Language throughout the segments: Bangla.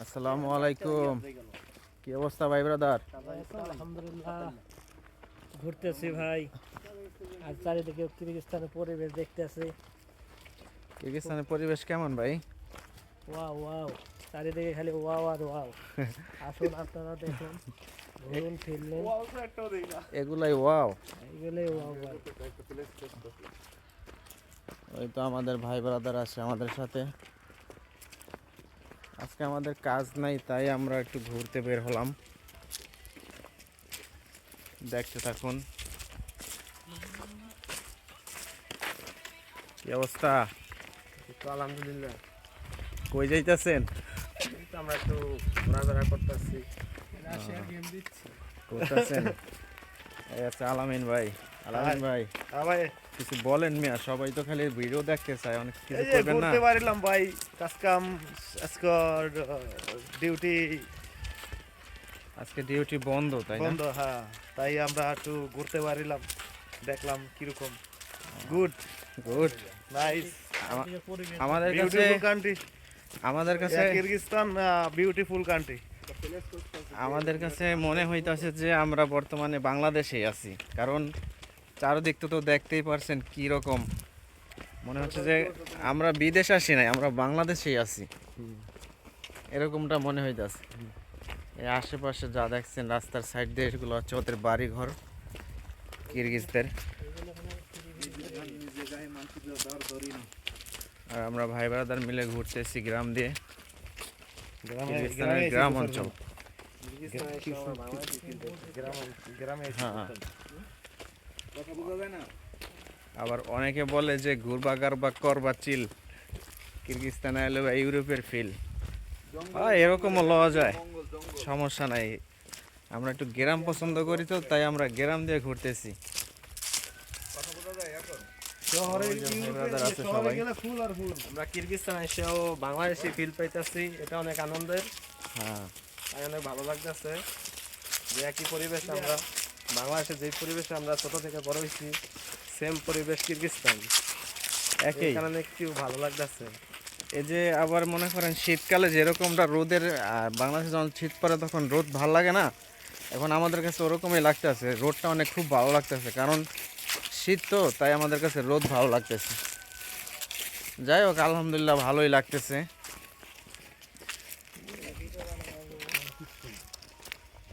আসসালামু আলাইকুম। কি অবস্থা ভাই ব্রাদার? আলহামদুলিল্লাহ, ঘুরতেছি ভাই। আর চারিদিকে কিরগিজস্তানের পরিবেশ দেখতেছি। কিরগিজস্তানের পরিবেশ কেমন ভাই? ওয়াও ওয়াও, চারিদিকে খালি ওয়াও আর ওয়াও। আসুন আপনারা দেখুন, ঘুরুন ফিরলেন, এগুলাই ওয়াও। এগুলোই ওয়াও ভাই। ওই তো আমাদের ভাই ব্রাদার আছে আমাদের সাথে। আজকে আমাদের কাজ নাই, তাই আমরা একটু ঘুরতে বের হলাম। দেখতে থাকুন। কি অবস্থা? আলহামদুলিল্লাহ। কই যাইতেছেন? আমরা একটু ঘোরাফেরা করতেছি। করতেছেন? এই আছে আলামিন ভাই। আলামিন ভাই ভাই কিছু বলেন মিয়া, সবাই তো খালি ভিডিও দেখতে চায়, অনেক কিছু এই যে করবেন না? ঘুরতে পারিলাম ভাই, কাজ কাম আজকে ডিউটি আজকে ডিউটি বন্ধ, তাই না? বন্ধ, হ্যাঁ, তাই আমরা একটু ঘুরতে পারিলাম, দেখলাম কিরকম। গুড, গুড, নাইস, আমাদের কাছে বিউটিফুল কান্ট্রি। আমাদের কাছে কিরগিজস্তান বিউটিফুল কান্ট্রি। আমাদের কাছে মনে হইতাছে যে আমরা বর্তমানে বাংলাদেশেই আছি, কারণ চারদিক তো দেখতেই পারছেন কি রকম। মনে হচ্ছে যে আমরা বিদেশ আসি নাই, আমরা বাংলাদেশেই আছি, এরকমটা মনে হইতাছে। এই আশেপাশে যা দেখছেন রাস্তার সাইড দিয়ে, এগুলো হচ্ছে ওদের বাড়ি ঘর, কিরগিজদের। আর আমরা ভাই ব্রাদার মিলে ঘুরতেছি গ্রাম দিয়ে, কিরগিজস্তানের গ্রাম অঞ্চল। হ্যাঁ, আবার অনেকে বলে যে ঘুরবা গারবা করবা চিল, কিরগিজস্তানে এলে ইউরোপের ফিল। এরকমও লওয়া যায়, সমস্যা নাই। আমরা একটু গ্রাম পছন্দ করি, তো তাই আমরা গ্রাম দিয়ে ঘুরতেছি। আমরা কিরগিজস্তান এসেও বাংলাদেশি ফিল পাইতেছি, এটা অনেক আনন্দের। হ্যাঁ, তাই অনেক ভালো লাগতেছে যে একই পরিবেশ, আমরা বাংলাদেশে যে পরিবেশে আমরা ছোট থেকে বড় হয়েছি, সেম পরিবেশ কিরগিজস্তান, একই। এই কারণে একটু ভালো লাগতেছে। এই যে আবার মনে করেন শীতকালে যেরকমটা রোদের, বাংলাদেশে যখন শীত পড়ে তখন রোদ ভালো লাগে না, এখন আমাদের কাছে ওরকমই লাগতেছে। রোদটা অনেক খুব ভালো লাগতেছে, কারণ শীত তো, তাই আমাদের কাছে রোদ ভালো লাগতেছে। যাই হোক, আলহামদুলিল্লাহ ভালোই লাগতেছে।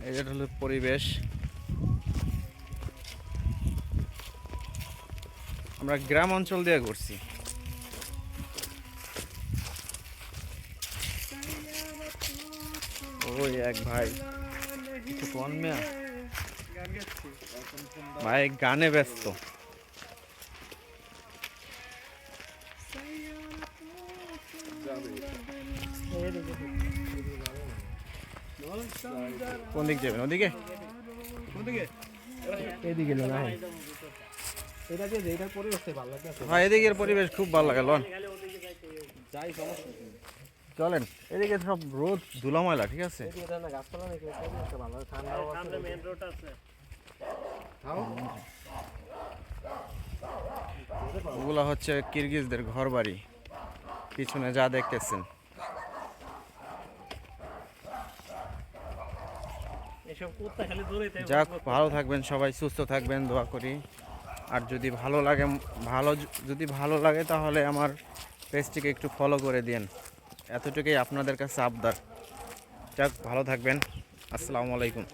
এটা হলো পরিবেশ। আমরা গ্রাম অঞ্চল দিয়ে ঘুরছি। ওই এক ভাই কিছু কোন মিয়া ভাই গানে ব্যস্ত। কোন দিক যাবেন? ওদিকে? এদিকে না, এটা যে এটার পরিবেশটা ভালো লাগতেছে। হ্যাঁ, এদিকের পরিবেশ খুব ভালো লাগে। লন যাই সমস্যা নেই। চলেন, এদিকে সব রোদ ধুলা ময়লা, ঠিক আছে। এদিকে না গাছপালা নাকি, পরিবেশটা ভালো, ঠান্ডাও আছে, সামনে মেইন রোড আছে। ওগুলা হচ্ছে কিরগিজদের ঘর বাড়ি, পিছনে যা দেখতেছেন। এসব কুত্তা খালি দৌড়াইতে। যাক, ভালো থাকবেন সবাই, সুস্থ থাকবেন, দোয়া করি। আর যদি ভালো লাগে, যদি ভালো লাগে তাহলে আমার পেজটিকে একটু ফলো করে দিন, এতটুকুই আপনাদের কাছে আবদার। যাক, ভালো থাকবেন। আসসালামু আলাইকুম।